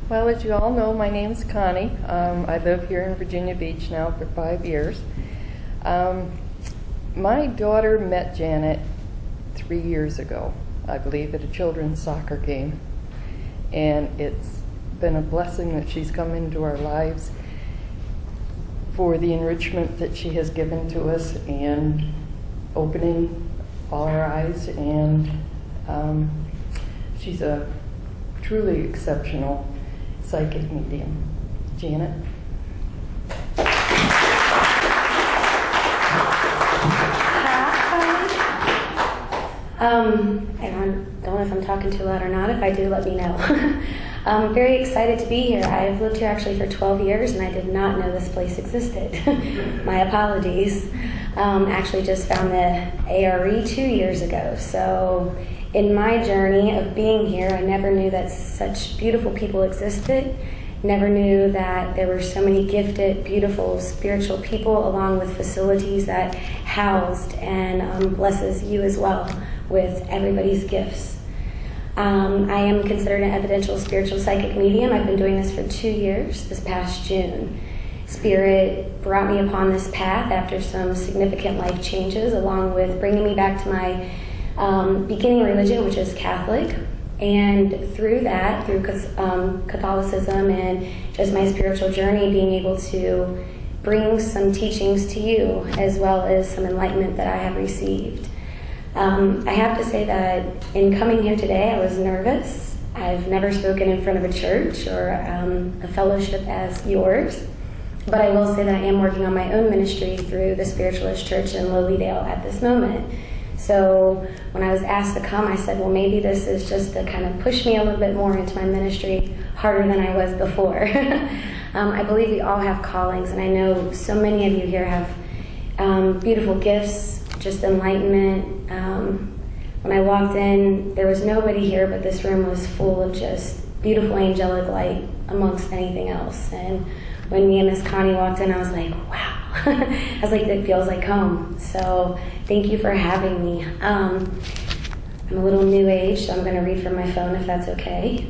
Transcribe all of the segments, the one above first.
Well, as you all know, my name's Connie. I live here in Virginia Beach now for 5 years. My daughter met Janet 3 years ago, I believe, at a children's soccer game. And it's been a blessing that she's come into our lives for the enrichment that she has given to us and opening all our eyes. And she's a truly exceptional psychic medium. Janet? I don't know if I'm talking too loud or not. If I do, let me know. I'm very excited to be here. I've lived here actually for 12 years, and I did not know this place existed. My apologies. Actually just found the ARE 2 years ago. So in my journey of being here, I never knew that such beautiful people existed. Never knew that there were so many gifted, beautiful, spiritual people, along with facilities that housed and blesses you as well with everybody's gifts. I am considered an Evidential Spiritual Psychic Medium. I've been doing this for 2 years, this past June. Spirit brought me upon this path after some significant life changes, along with bringing me back to my beginning religion, which is Catholic. And through that, through Catholicism and just my spiritual journey, being able to bring some teachings to you, as well as some enlightenment that I have received. I have to say that in coming here today, I was nervous. I've never spoken in front of a church or a fellowship as yours. But I will say that I am working on my own ministry through the Spiritualist Church in Lilydale at this moment. So when I was asked to come, I said, well, maybe this is just to kind of push me a little bit more into my ministry harder than I was before. I believe we all have callings, and I know so many of you here have beautiful gifts, just enlightenment. When I walked in, there was nobody here, but this room was full of just beautiful angelic light amongst anything else. And when me and Miss Connie walked in, I was like, wow. I was like, it feels like home. So thank you for having me. I'm a little new age, so I'm going to read from my phone if that's okay.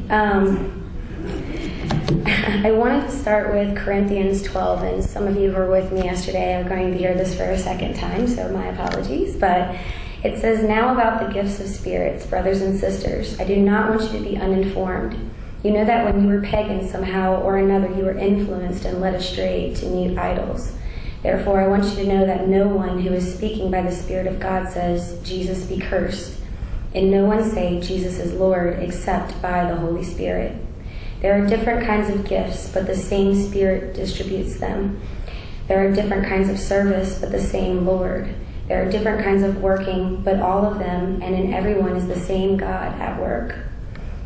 I wanted to start with Corinthians 12, and some of you who were with me yesterday are going to hear this for a second time, so my apologies. But it says, now about the gifts of spirits, brothers and sisters, I do not want you to be uninformed. You know that when you were pagan somehow or another, you were influenced and led astray to mute idols. Therefore, I want you to know that no one who is speaking by the Spirit of God says, Jesus be cursed. And no one say, Jesus is Lord, except by the Holy Spirit. There are different kinds of gifts, but the same Spirit distributes them. There are different kinds of service, but the same Lord. There are different kinds of working, but all of them and in everyone is the same God at work.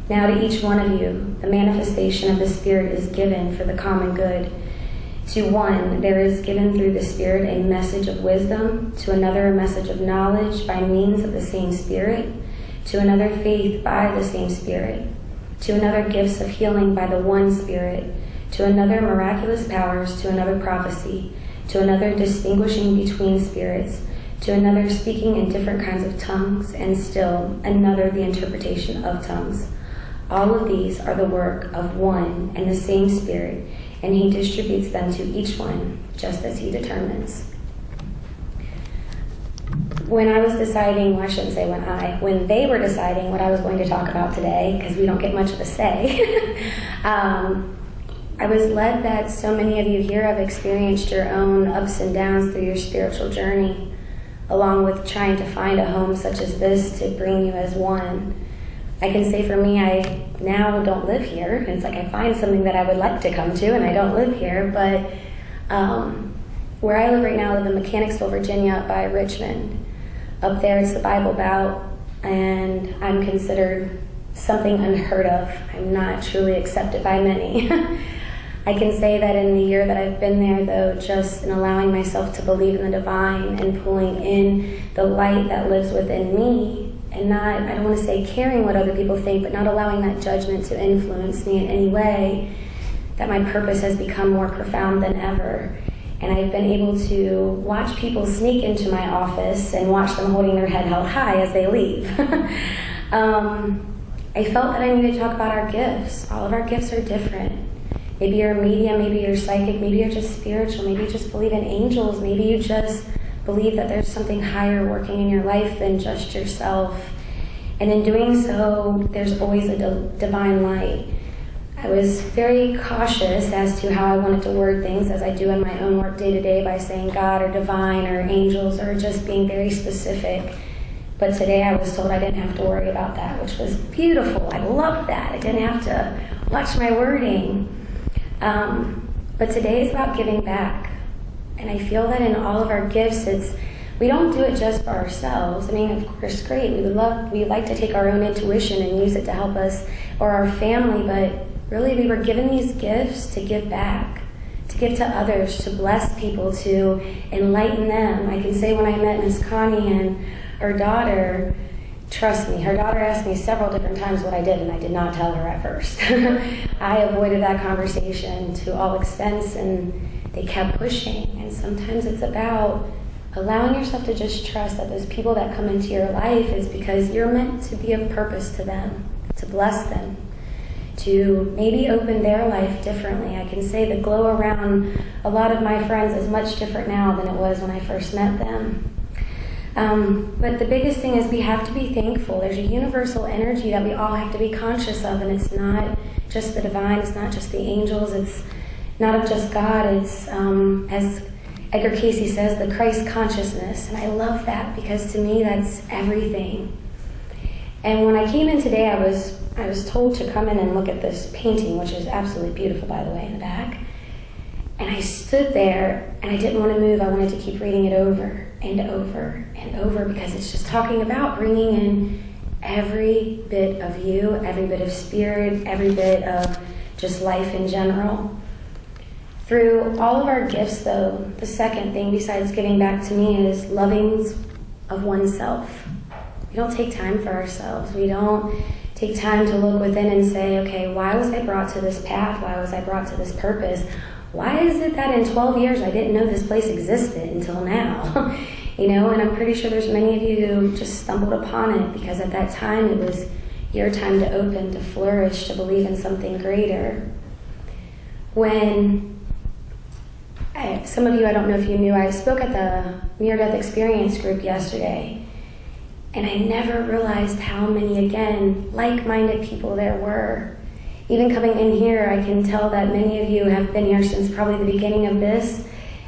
Now to each one of you, the manifestation of the Spirit is given for the common good. To one, there is given through the Spirit a message of wisdom, to another a message of knowledge by means of the same Spirit, to another faith by the same Spirit, to another gifts of healing by the one Spirit, to another miraculous powers, to another prophecy, to another distinguishing between spirits, to another speaking in different kinds of tongues, and still another the interpretation of tongues. All of these are the work of one and the same Spirit, and he distributes them to each one just as he determines. When I was deciding, well, I shouldn't say when they were deciding what I was going to talk about today, because we don't get much of a say, I was led that so many of you here have experienced your own ups and downs through your spiritual journey, along with trying to find a home such as this to bring you as one. I can say for me, I now don't live here. It's like I find something that I would like to come to, and I don't live here. But where I live right now, I live in Mechanicsville, Virginia, up by Richmond. Up there, it's the Bible Belt, and I'm considered something unheard of. I'm not truly accepted by many. I can say that in the year that I've been there, though, just in allowing myself to believe in the divine and pulling in the light that lives within me, and not, I don't want to say caring what other people think, but not allowing that judgment to influence me in any way, that my purpose has become more profound than ever. And I've been able to watch people sneak into my office and watch them holding their head held high as they leave. I felt that I needed to talk about our gifts. All of our gifts are different. Maybe you're a medium, maybe you're psychic, maybe you're just spiritual, maybe you just believe in angels, maybe you just believe that there's something higher working in your life than just yourself. And in doing so, there's always a divine light. I was very cautious as to how I wanted to word things, as I do in my own work day to day, by saying God or divine or angels, or just being very specific. But today I was told I didn't have to worry about that, which was beautiful. I loved that. I didn't have to watch my wording. But today is about giving back. And I feel that in all of our gifts, we don't do it just for ourselves. I mean, of course, great. We like to take our own intuition and use it to help us or our family, but really we were given these gifts to give back, to give to others, to bless people, to enlighten them. I can say when I met Miss Connie and her daughter, trust me, her daughter asked me several different times what I did, and I did not tell her at first. I avoided that conversation to all extents, and they kept pushing. And sometimes it's about allowing yourself to just trust that those people that come into your life is because you're meant to be of purpose to them, to bless them, to maybe open their life differently. I can say the glow around a lot of my friends is much different now than it was when I first met them. But the biggest thing is we have to be thankful. There's a universal energy that we all have to be conscious of, and it's not just the divine, it's not just the angels, it's not just God, it's, as Edgar Casey says, the Christ consciousness. And I love that, because to me that's everything. And when I came in today, I was told to come in and look at this painting, which is absolutely beautiful, by the way, in the back. And I stood there, and I didn't want to move. I wanted to keep reading it over and over and over, because it's just talking about bringing in every bit of you, every bit of spirit, every bit of just life in general. Through all of our gifts, though, the second thing besides giving back to me is loving of oneself. We don't take time for ourselves. We don't take time to look within and say, okay, why was I brought to this path? Why was I brought to this purpose? Why is it that in 12 years I didn't know this place existed until now? And I'm pretty sure there's many of you who just stumbled upon it because at that time it was your time to open, to flourish, to believe in something greater. Some of you, I don't know if you knew, I spoke at the near-death experience group yesterday, and I never realized how many, again, like-minded people there were. Even coming in here, I can tell that many of you have been here since probably the beginning of this,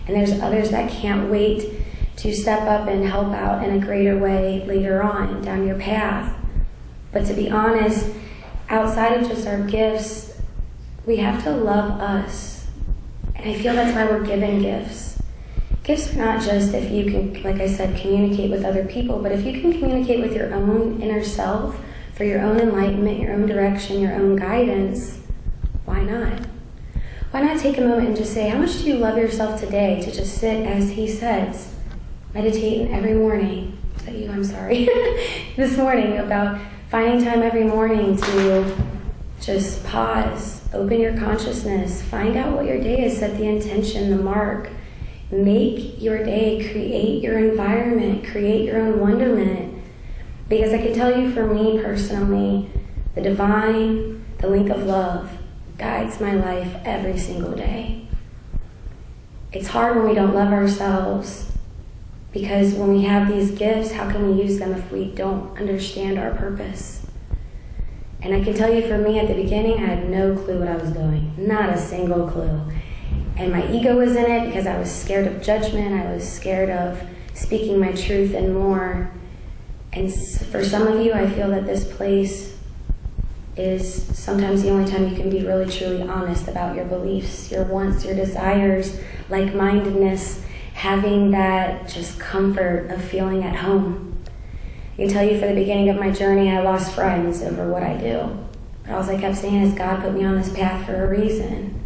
and there's others that can't wait to step up and help out in a greater way later on down your path. But to be honest, outside of just our gifts, we have to love us. And I feel that's why we're given gifts. Gifts are not just if you can, like I said, communicate with other people, but if you can communicate with your own inner self, for your own enlightenment, your own direction, your own guidance, why not? Why not take a moment and just say, how much do you love yourself today? To just sit, as he says, meditating every morning. Is that you? I'm sorry. This morning, about finding time every morning to just pause, open your consciousness, find out what your day is, set the intention, the mark. Make your day, create your environment, create your own wonderment. Because I can tell you, for me personally, the divine, the link of love, guides my life every single day. It's hard when we don't love ourselves, because when we have these gifts, how can we use them if we don't understand our purpose? And I can tell you, for me, at the beginning, I had no clue what I was doing. Not a single clue. And my ego was in it because I was scared of judgment. I was scared of speaking my truth and more. And for some of you, I feel that this place is sometimes the only time you can be really, truly honest about your beliefs, your wants, your desires, like-mindedness, having that just comfort of feeling at home. I can tell you, for the beginning of my journey, I lost friends over what I do. But all I kept saying is, God put me on this path for a reason.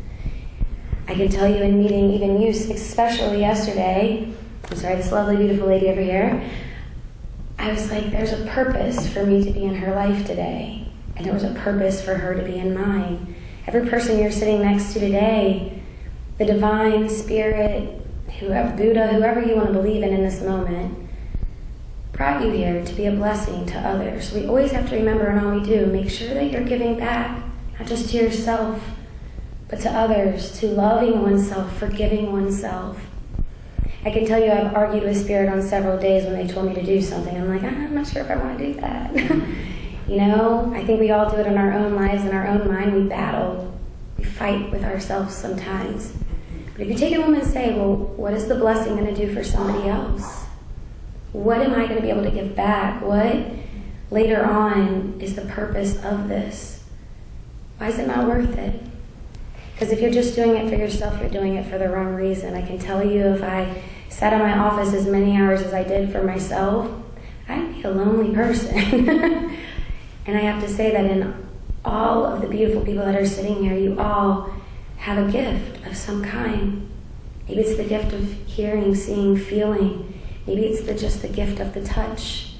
I can tell you, in meeting even you, especially yesterday, I'm sorry, this lovely, beautiful lady over here, I was like, there's a purpose for me to be in her life today. And there was a purpose for her to be in mine. Every person you're sitting next to today, the divine spirit, Buddha, whoever you want to believe in this moment, brought you here to be a blessing to others. We always have to remember in all we do, make sure that you're giving back, not just to yourself, but to others, to loving oneself, forgiving oneself. I can tell you I've argued with Spirit on several days when they told me to do something. I'm like, I'm not sure if I want to do that. You know, I think we all do it in our own lives, in our own mind. We battle. We fight with ourselves sometimes. But if you take a moment and say, well, what is the blessing going to do for somebody else? What am I going to be able to give back? What later on is the purpose of this? Why is it not worth it? Because if you're just doing it for yourself, you're doing it for the wrong reason. I can tell you if I sat in my office as many hours as I did for myself, I'd be a lonely person. And I have to say that in all of the beautiful people that are sitting here, you all have a gift of some kind. Maybe it's the gift of hearing, seeing, feeling. Maybe it's just the gift of the touch.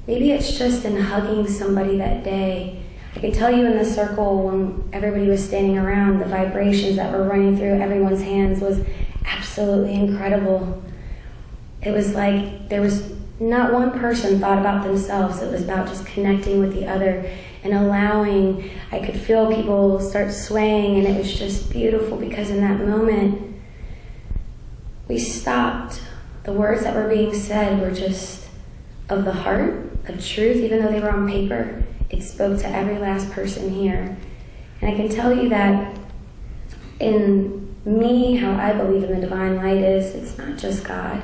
Maybe it's just in hugging somebody that day. I can tell you in the circle when everybody was standing around, the vibrations that were running through everyone's hands was absolutely incredible. It was like there was not one person thought about themselves. It was about just connecting with the other and allowing. I could feel people start swaying, and it was just beautiful because in that moment, we stopped. The words that were being said were just of the heart, of truth, even though they were on paper. It spoke to every last person here. And I can tell you that in me, how I believe in the divine light is, it's not just God.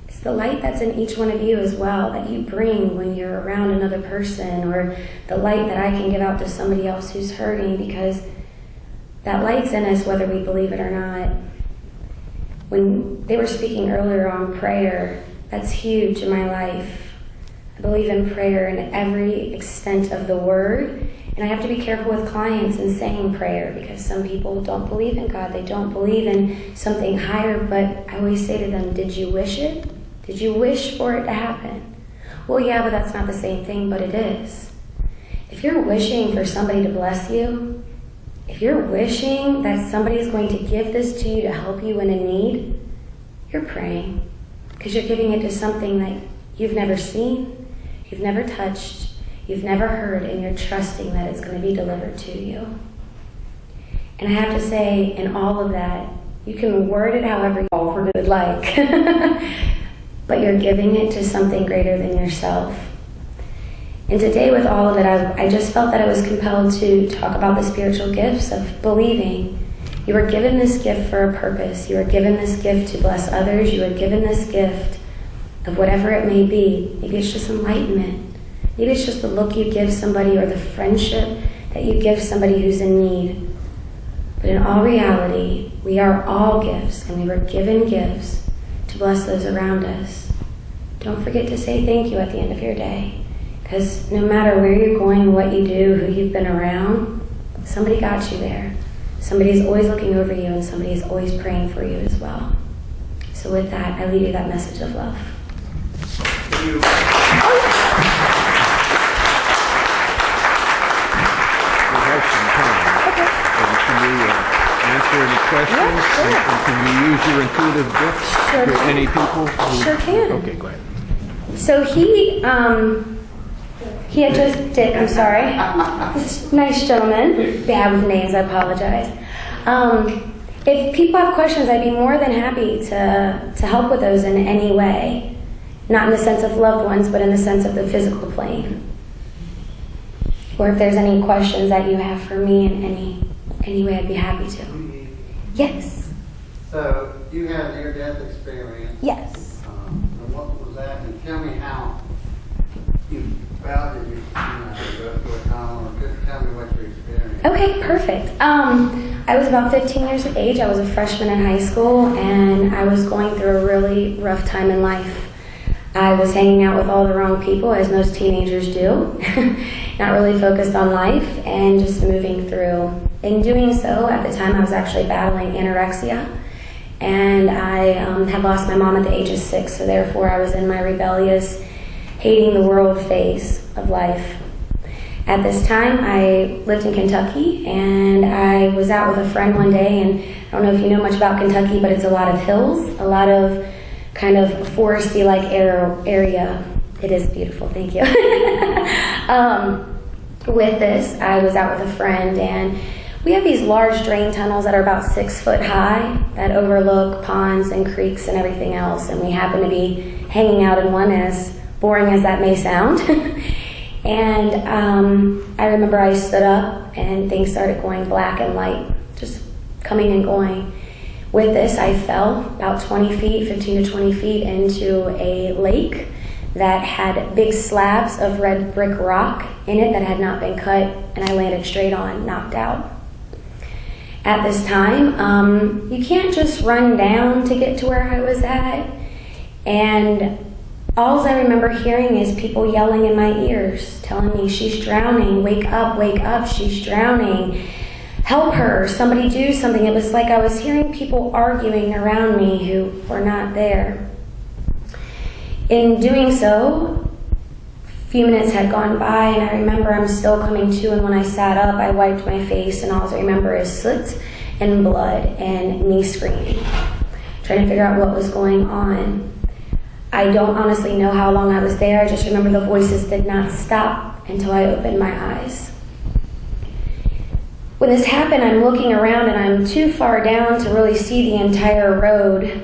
It's the light that's in each one of you as well, that you bring when you're around another person, or the light that I can give out to somebody else who's hurting, because that light's in us whether we believe it or not. When they were speaking earlier on prayer, that's huge in my life. I believe in prayer in every extent of the word, and I have to be careful with clients in saying prayer because some people don't believe in God. They don't believe in something higher, but I always say to them, did you wish it? Did you wish for it to happen? Well, yeah, but that's not the same thing, but it is. If you're wishing for somebody to bless you, if you're wishing that somebody's going to give this to you to help you in a need, you're praying because you're giving it to something that you've never seen, you've never touched, you've never heard, and you're trusting that it's going to be delivered to you. And I have to say, in all of that, you can word it however you would like, but you're giving it to something greater than yourself. And today with all of it, I just felt that I was compelled to talk about the spiritual gifts of believing. You were given this gift for a purpose. You were given this gift to bless others. You were given this gift of whatever it may be. Maybe it's just enlightenment. Maybe it's just the look you give somebody or the friendship that you give somebody who's in need. But in all reality, we are all gifts, and we were given gifts to bless those around us. Don't forget to say thank you at the end of your day. Because no matter where you're going, what you do, who you've been around, somebody got you there. Somebody's always looking over you, and somebody's always praying for you as well. So with that, I leave you that message of love. Thank you. We have some time. Okay. Can you answer any questions? Yeah, sure. And can you use your intuitive gifts Sure to can. any people? Sure can. Okay, go ahead. So he had just did, I'm sorry, this nice gentleman, bad with names, I apologize. If people have questions, I'd be more than happy to help with those in any way. Not in the sense of loved ones, but in the sense of the physical plane. Or if there's any questions that you have for me in any way, I'd be happy to. Yes. So you had a near-death experience. Yes. And what was that? And tell me how you felt. Did you go through a tunnel, or just tell me what you experienced? Okay, perfect. I was about 15 years of age. I was a freshman in high school, and I was going through a really rough time in life. I was hanging out with all the wrong people, as most teenagers do, not really focused on life, and just moving through. In doing so, at the time, I was actually battling anorexia, and I had lost my mom at the age of 6, so therefore I was in my rebellious, hating the world phase of life. At this time, I lived in Kentucky, and I was out with a friend one day, and I don't know if you know much about Kentucky, but it's a lot of hills, a lot of kind of foresty-like area. It is beautiful, thank you. With this, I was out with a friend, and we have these large drain tunnels that are about 6 foot high that overlook ponds and creeks and everything else, and we happen to be hanging out in one, as boring as that may sound. And I remember I stood up and things started going black and light, just coming and going. With this, I fell about 20 feet, 15 to 20 feet into a lake that had big slabs of red brick rock in it that had not been cut, and I landed straight on, knocked out. At this time, you can't just run down to get to where I was at, and all I remember hearing is people yelling in my ears, telling me, "She's drowning, wake up, she's drowning, help her, somebody do something." It was like I was hearing people arguing around me who were not there. In doing so, a few minutes had gone by, and I remember I'm still coming to, and when I sat up, I wiped my face, and all I remember is soot and blood and me screaming, trying to figure out what was going on. I don't honestly know how long I was there. I just remember the voices did not stop until I opened my eyes. When this happened, I'm looking around, and I'm too far down to really see the entire road.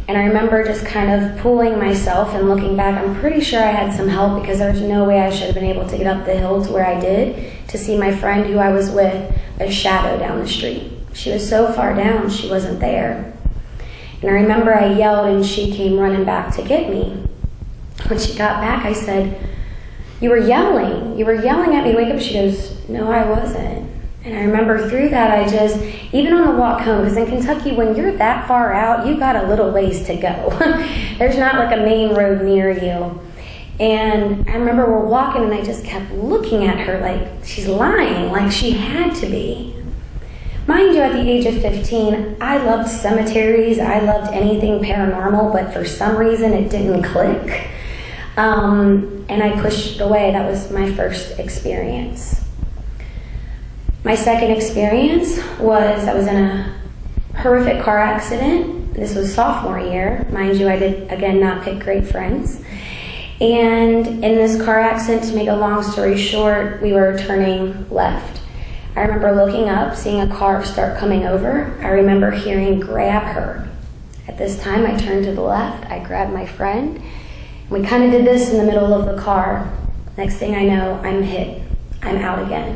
And I remember just kind of pulling myself and looking back. I'm pretty sure I had some help, because there was no way I should have been able to get up the hill to where I did to see my friend who I was with, a shadow down the street. She was so far down, she wasn't there. And I remember I yelled, and she came running back to get me. When she got back, I said, you were yelling at me to wake up." She goes, "No, I wasn't." And I remember through that, I just, even on the walk home, because in Kentucky, when you're that far out, you got a little ways to go. There's not like a main road near you. And I remember we're walking, and I just kept looking at her like she's lying, like she had to be. Mind you, at the age of 15, I loved cemeteries, I loved anything paranormal, but for some reason it didn't click. And I pushed it away. That was my first experience. My second experience was I was in a horrific car accident. This was sophomore year. Mind you, I did, again, not pick great friends. And in this car accident, to make a long story short, we were turning left. I remember looking up, seeing a car start coming over. I remember hearing, "Grab her." At this time, I turned to the left. I grabbed my friend. We kind of did this in the middle of the car. Next thing I know, I'm hit. I'm out again.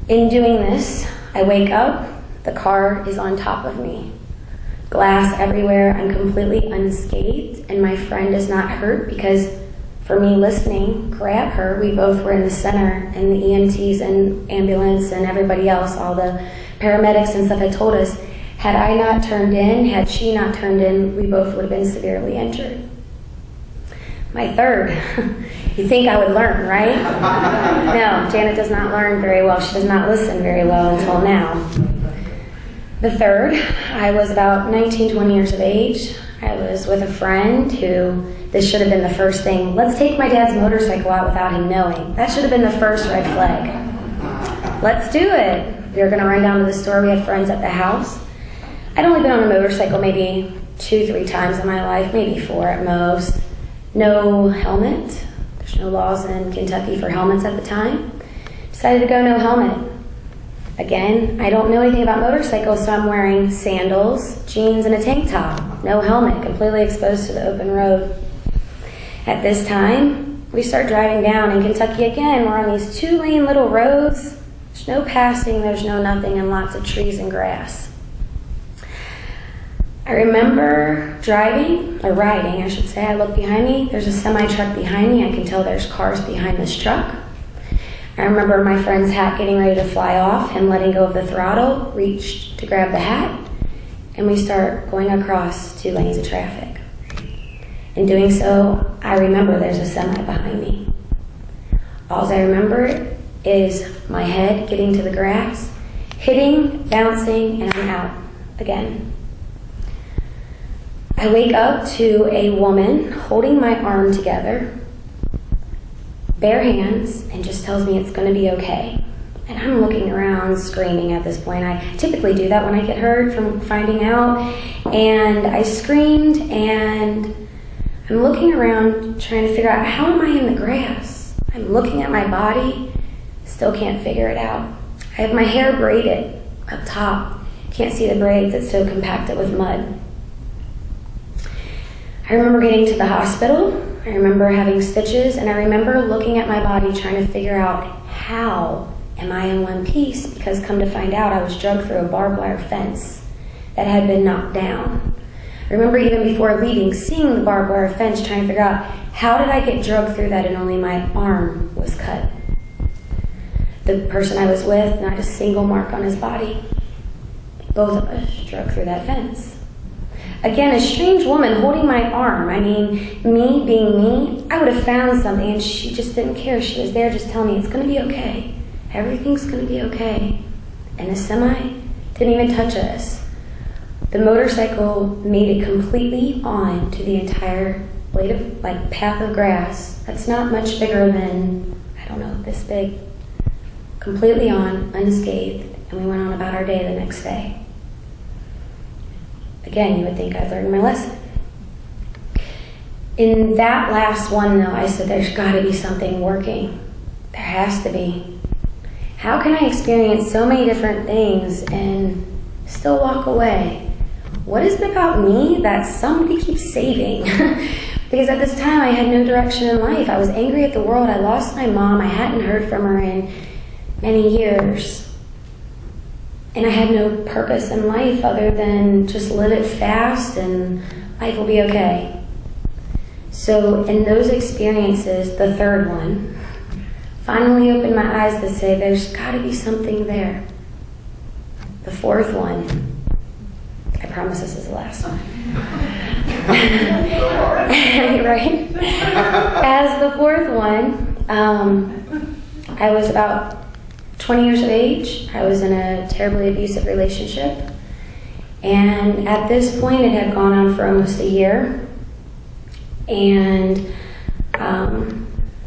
In doing this, I wake up, the car is on top of me. Glass everywhere, I'm completely unscathed, and my friend is not hurt because for me listening, "Grab her," we both were in the center, and the EMTs and ambulance and everybody else, all the paramedics and stuff had told us, had I not turned in, had she not turned in, we both would have been severely injured. My third, you think I would learn, right? No, Janet does not learn very well. She does not listen very well until now. The third, I was about 19, 20 years of age. I was with a friend who, this should have been the first thing. Let's take my dad's motorcycle out without him knowing. That should have been the first red flag. Let's do it. We were going to run down to the store. We had friends at the house. I'd only been on a motorcycle maybe 2-3 times in my life, maybe 4 at most. No helmet. There's no laws in Kentucky for helmets at the time. Decided to go no helmet. Again, I don't know anything about motorcycles, so I'm wearing sandals, jeans, and a tank top. No helmet, completely exposed to the open road. At this time, we start driving down. In Kentucky again, we're on these 2-lane little roads. There's no passing, there's no nothing, and lots of trees and grass. I remember riding, I should say. I look behind me, there's a semi-truck behind me. I can tell there's cars behind this truck. I remember my friend's hat getting ready to fly off, him letting go of the throttle, reached to grab the hat, and we start going across 2 lanes of traffic. In doing so, I remember there's a semi behind me. All I remember is my head getting to the grass, hitting, bouncing, and I'm out again. I wake up to a woman holding my arm together, bare hands, and just tells me it's going to be okay. And I'm looking around, screaming at this point. I typically do that when I get hurt from finding out. And I screamed, and I'm looking around trying to figure out, how am I in the grass? I'm looking at my body, still can't figure it out. I have my hair braided up top. Can't see the braids, it's so compacted with mud. I remember getting to the hospital. I remember having stitches, and I remember looking at my body trying to figure out, how am I in one piece? Because come to find out, I was drugged through a barbed wire fence that had been knocked down. I remember even before leaving, seeing the barbed wire fence, trying to figure out, how did I get drugged through that and only my arm was cut? The person I was with, not a single mark on his body. Both of us drugged through that fence. Again, a strange woman holding my arm. I mean, me being me, I would have found something, and she just didn't care. She was there just telling me, it's going to be okay. Everything's going to be okay. And the semi didn't even touch us. The motorcycle made it completely on to the entire blade of, path of grass. That's not much bigger than, I don't know, this big. Completely on, unscathed, and we went on about our day the next day. Again, you would think I'd learned my lesson. In that last one, though, I said, there's got to be something working. There has to be. How can I experience so many different things and still walk away? What is it about me that somebody keeps saving? Because at this time, I had no direction in life. I was angry at the world. I lost my mom. I hadn't heard from her in many years. And I had no purpose in life other than just live it fast and life will be okay. So in those experiences, the third one finally opened my eyes to say, there's got to be something there. The fourth one, I promise this is the last one. Right? As the fourth one, I was about 20 years of age. I was in a terribly abusive relationship. And at this point, it had gone on for almost a year. And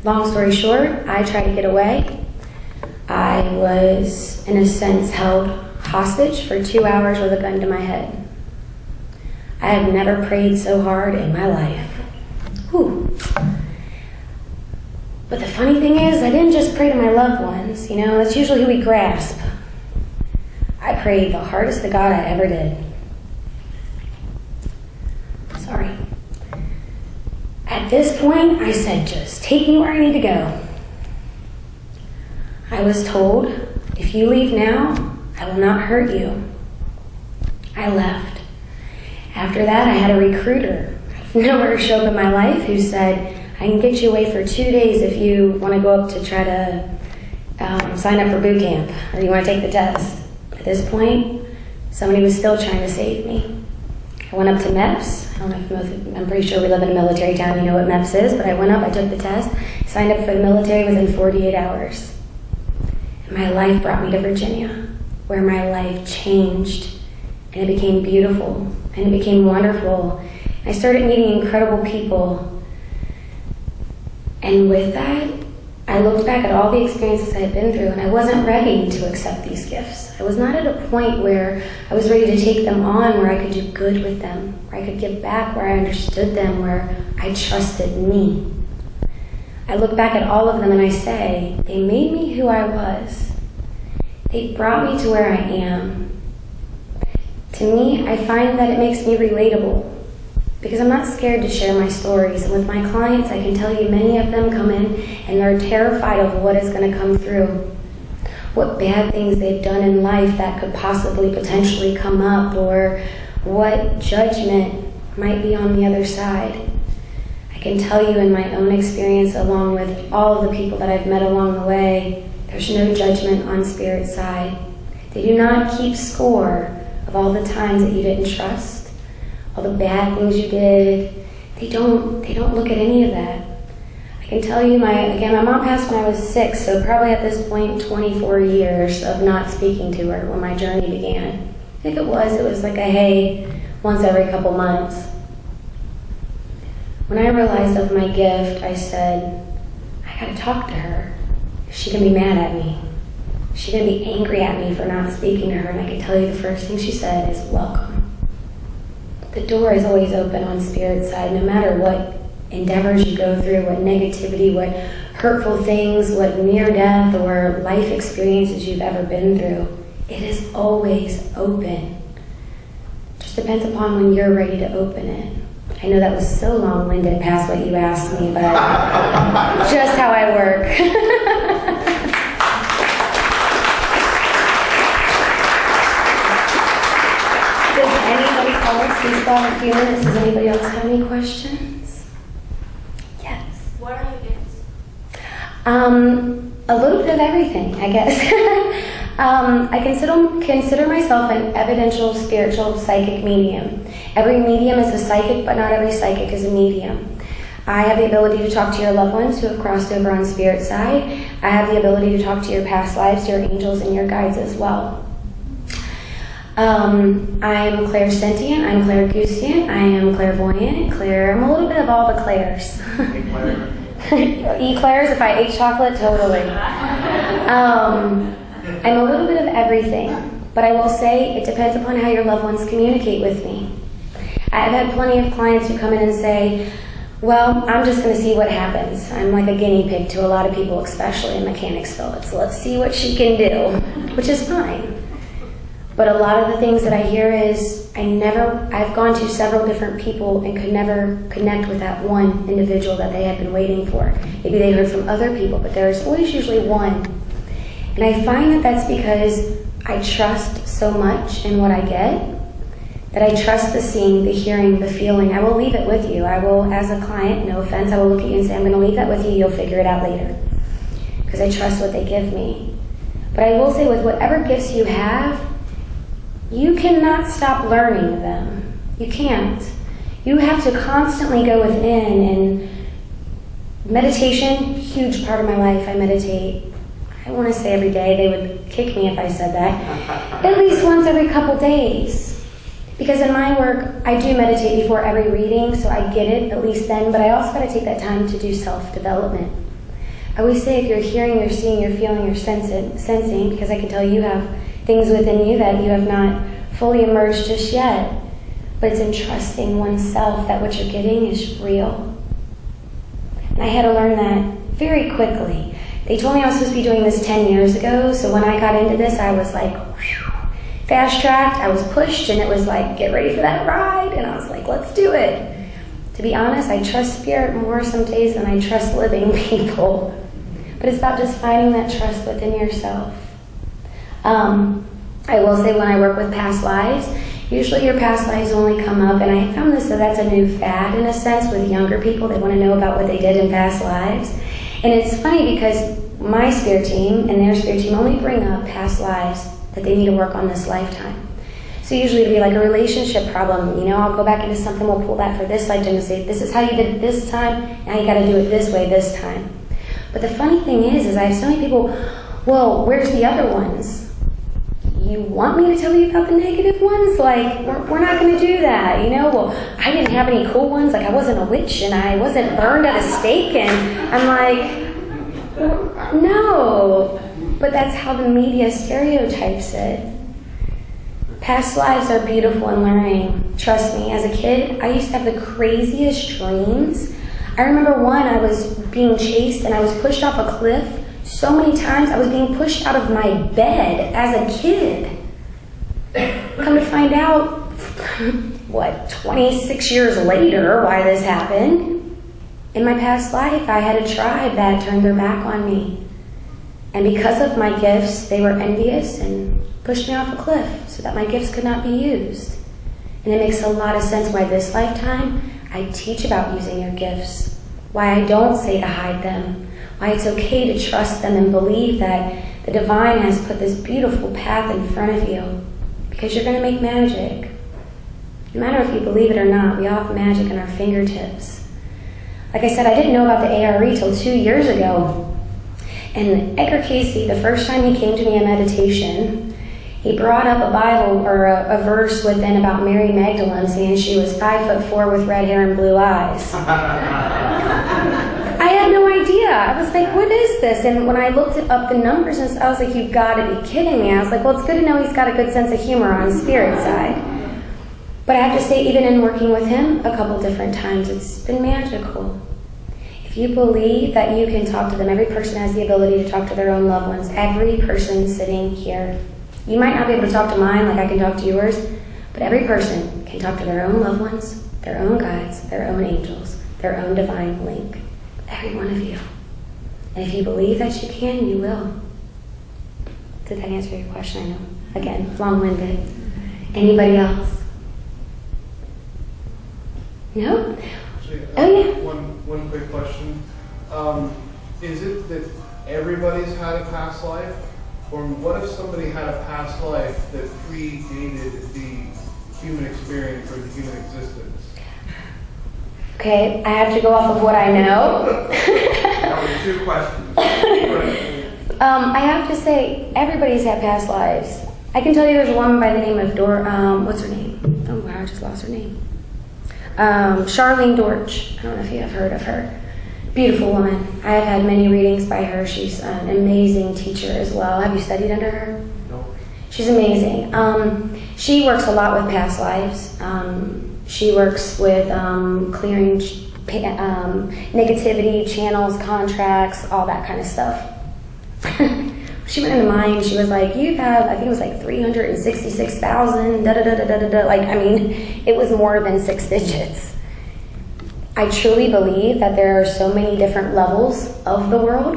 long story short, I tried to get away. I was, in a sense, held hostage for 2 hours with a gun to my head. I had never prayed so hard in my life. Whew. But the funny thing is, I didn't just pray to my loved ones. You know, that's usually who we grasp. I prayed the hardest to God I ever did. Sorry. At this point, I said, just take me where I need to go. I was told, if you leave now, I will not hurt you. I left. After that, I had a recruiter, nowhere to show up in my life, who said, I can get you away for 2 days if you want to go up to try to sign up for boot camp, or you want to take the test. At this point, somebody was still trying to save me. I went up to MEPS. I don't know if most of, I'm pretty sure we live in a military town, you know what MEPS is, but I went up, I took the test, signed up for the military within 48 hours. And my life brought me to Virginia, where my life changed, and it became beautiful, and it became wonderful. I started meeting incredible people. And with that, I looked back at all the experiences I had been through, and I wasn't ready to accept these gifts. I was not at a point where I was ready to take them on, where I could do good with them, where I could give back, where I understood them, where I trusted me. I look back at all of them and I say, they made me who I was. They brought me to where I am. To me, I find that it makes me relatable, because I'm not scared to share my stories. And with my clients, I can tell you many of them come in and they're terrified of what is going to come through, what bad things they've done in life that could possibly potentially come up, or what judgment might be on the other side. I can tell you in my own experience, along with all of the people that I've met along the way, there's no judgment on Spirit's side. They do not keep score of all the times that you didn't trust, all the bad things you did. They don't look at any of that. I can tell you, my mom passed when I was 6, so probably at this point 24 years of not speaking to her when my journey began. If it was like a hey, once every couple months. When I realized of my gift, I said, I gotta talk to her. She can be mad at me. She can be angry at me for not speaking to her, and I can tell you the first thing she said is, welcome. The door is always open on Spirit's side, no matter what endeavors you go through, what negativity, what hurtful things, what near death or life experiences you've ever been through, it is always open. Just depends upon when you're ready to open it. I know that was so long-winded past what you asked me, but just how I work. Does anybody else, we still have a few minutes, does anybody else have any questions? Yes. What are your gifts? A little bit of everything, I guess. I consider myself an evidential spiritual psychic medium. Every medium is a psychic, but not every psychic is a medium. I have the ability to talk to your loved ones who have crossed over on spirit side. I have the ability to talk to your past lives, your angels, and your guides as well. I'm clairsentient, I'm clairgusient, I am clairvoyant, I'm a little bit of all the clairs. Eclairs, if I ate chocolate, totally. I'm a little bit of everything, but I will say it depends upon how your loved ones communicate with me. I've had plenty of clients who come in and say, well, I'm just going to see what happens. I'm like a guinea pig to a lot of people, especially in Mechanicsville. It's let's see what she can do, which is fine. But a lot of the things that I hear is I've gone to several different people and could never connect with that one individual that they had been waiting for. Maybe they heard from other people, but there's always usually one. And I find that that's because I trust so much in what I get, that I trust the seeing, the hearing, the feeling. I will leave it with you. I will, as a client, no offense, I will look at you and say, I'm going to leave that with you, you'll figure it out later. Because I trust what they give me. But I will say with whatever gifts you have, you cannot stop learning them. You can't. You have to constantly go within, and meditation, huge part of my life, I meditate. I want to say every day. They would kick me if I said that. At least once every couple days. Because in my work, I do meditate before every reading, so I get it at least then, but I also got to take that time to do self-development. I always say if you're hearing, you're seeing, you're feeling, you're sensing, because I can tell you have things within you that you have not fully emerged just yet, but it's in trusting oneself that what you're getting is real. And I had to learn that very quickly. They told me I was supposed to be doing this 10 years ago, so when I got into this, I was like, whew, fast-tracked, I was pushed, and it was like, get ready for that ride, and I was like, let's do it. To be honest, I trust spirit more some days than I trust living people. But it's about just finding that trust within yourself. I will say when I work with past lives, usually your past lives only come up, and I found this, so that's a new fad in a sense with younger people. They want to know about what they did in past lives. And it's funny because my spirit team and their spirit team only bring up past lives that they need to work on this lifetime. So usually it'll be like a relationship problem. You know, I'll go back into something, we'll pull that for this lifetime and say, this is how you did it this time, now you got to do it this way this time. But the funny thing is I have so many people, well, where's the other ones? You want me to tell you about the negative ones? Like, we're not going to do that, you know? Well, I didn't have any cool ones, like I wasn't a witch and I wasn't burned at a stake, and I'm like, no. But that's how the media stereotypes it. Past lives are beautiful and learning. Trust me, as a kid, I used to have the craziest dreams. I remember one, I was being chased and I was pushed off a cliff so many times. I was being pushed out of my bed as a kid. Come to find out, 26 years later, why this happened. In my past life, I had a tribe that turned their back on me. And because of my gifts, they were envious and pushed me off a cliff so that my gifts could not be used. And it makes a lot of sense why this lifetime I teach about using your gifts, why I don't say to hide them, why it's okay to trust them and believe that the divine has put this beautiful path in front of you, because you're going to make magic. No matter if you believe it or not, we all have magic in our fingertips. Like I said, I didn't know about the ARE till 2 years ago. And Edgar Casey, the first time he came to me in meditation, he brought up a Bible or a verse within about Mary Magdalene, saying she was 5'4" with red hair and blue eyes. I had no idea. I was like, what is this? And when I looked up the numbers, and I was like, you've got to be kidding me. I was like, well, it's good to know he's got a good sense of humor on the spirit side. But I have to say, even in working with him a couple different times, it's been magical. If you believe that you can talk to them, every person has the ability to talk to their own loved ones. Every person sitting here. You might not be able to talk to mine like I can talk to yours, but every person can talk to their own loved ones, their own guides, their own angels, their own divine link. Every one of you. And if you believe that you can, you will. Did that answer your question? I know. Again, long-winded. Anybody else? No? Oh, yeah. One quick question. Is it that everybody's had a past life? Or what if somebody had a past life that predated the human experience or the human existence? Okay, I have to go off of what I know. That was 2 questions. I have to say, everybody's had past lives. I can tell you there's a woman by the name of what's her name? Oh wow, I just lost her name. Charlene Dortch. I don't know if you have heard of her. Beautiful woman. I have had many readings by her. She's an amazing teacher as well. Have you studied under her? No. She's amazing. She works a lot with past lives. She works with clearing negativity, channels, contracts, all that kind of stuff. She went into mine. She was like, "You have," I think it was like 366,000. Da da da da da da. Like, I mean, it was more than 6 digits. I truly believe that there are so many different levels of the world,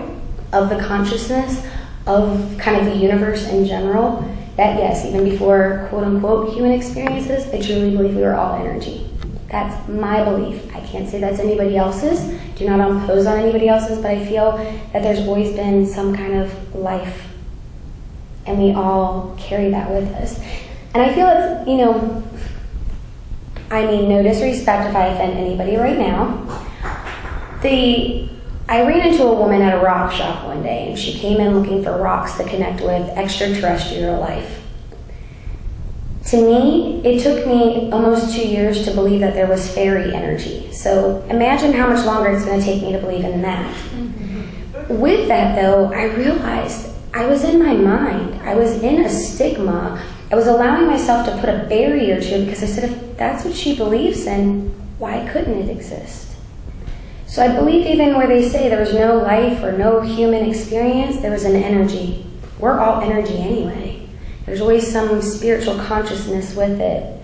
of the consciousness, of kind of the universe in general. That yes, even before quote unquote human experiences, I truly believe we were all energy. That's my belief. I can't say that's anybody else's. Do not impose on anybody else's, but I feel that there's always been some kind of life, and we all carry that with us. And I feel it's, I mean, no disrespect if I offend anybody right now. I ran into a woman at a rock shop one day, and she came in looking for rocks to connect with extraterrestrial life. To me, it took me almost 2 years to believe that there was fairy energy. So imagine how much longer it's going to take me to believe in that. With that, though, I realized I was in my mind. I was in a stigma. I was allowing myself to put a barrier to it because I said, if that's what she believes in, why couldn't it exist? So I believe even where they say there was no life or no human experience, there was an energy. We're all energy anyway. There's always some spiritual consciousness with it.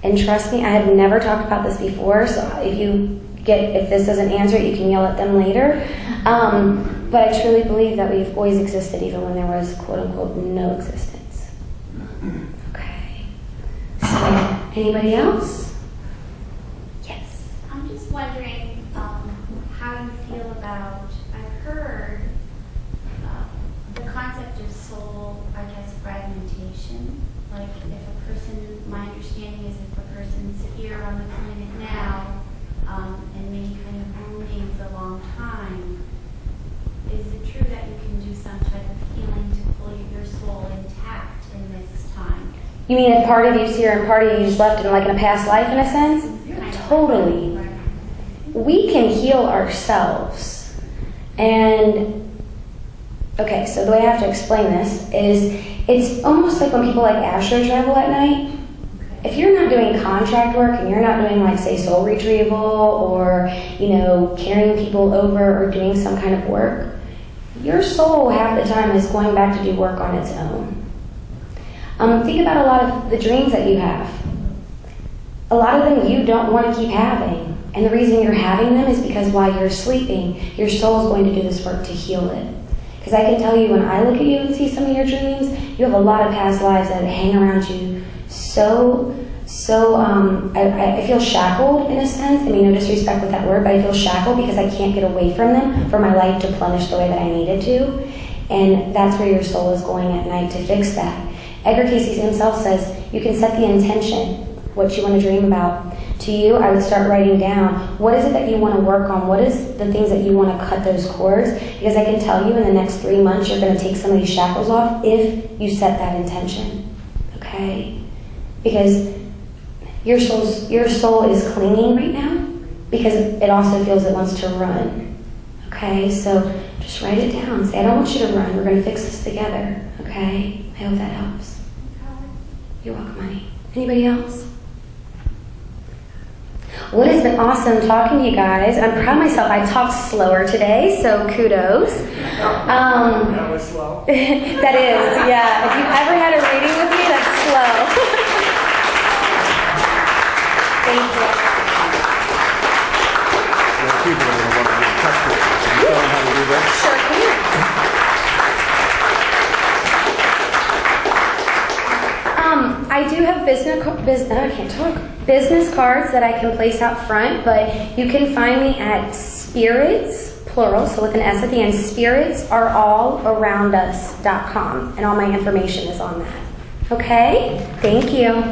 And trust me, I have never talked about this before, so if this doesn't answer it, you can yell at them later. But I truly believe that we've always existed even when there was quote-unquote no existence. Okay. So, anybody else? Yes. I'm just wondering how you feel about, I've heard the concept of soul, I guess, fragmentation. Like if a person, my understanding is if a person's here on the planet now and maybe kind of roaming for a long time, is it true that you can do some type of healing to pull your soul intact in this time? You mean if part of you's here and part of you's left in like in a past life in a sense? Totally. We can heal ourselves. And, okay, so the way I have to explain this is it's almost like when people like astro travel at night. If you're not doing contract work and you're not doing like say soul retrieval or, carrying people over or doing some kind of work, your soul half the time is going back to do work on its own. Think about a lot of the dreams that you have. A lot of them you don't want to keep having. And the reason you're having them is because while you're sleeping, your soul is going to do this work to heal it. Because I can tell you when I look at you and see some of your dreams, you have a lot of past lives that hang around you I feel shackled in a sense. I mean, no disrespect with that word, but I feel shackled because I can't get away from them for my life to plenish the way that I needed to. And that's where your soul is going at night to fix that. Edgar Cayce himself says, you can set the intention, what you want to dream about. To you, I would start writing down, what is it that you want to work on? What is the things that you want to cut those cords? Because I can tell you in the next 3 months, you're going to take some of these shackles off if you set that intention. Okay? Because your soul is clinging right now because it also feels it wants to run. Okay? So just write it down. Say, I don't want you to run. We're going to fix this together. Okay? I hope that helps. You're welcome, honey. Anybody else? Well, it's been awesome talking to you guys. I'm proud of myself. I talked slower today, so kudos. That was slow. That is, yeah. If you've ever had a reading with me, that's slow. Thank you. There are people that are going to want to get in touch with you. Can you tell them how to do that? Sure can. I do have business cards that I can place out front, but you can find me at spirits, plural, so with an S at the end, spiritsareallaroundus.com, and all my information is on that. Okay? Thank you.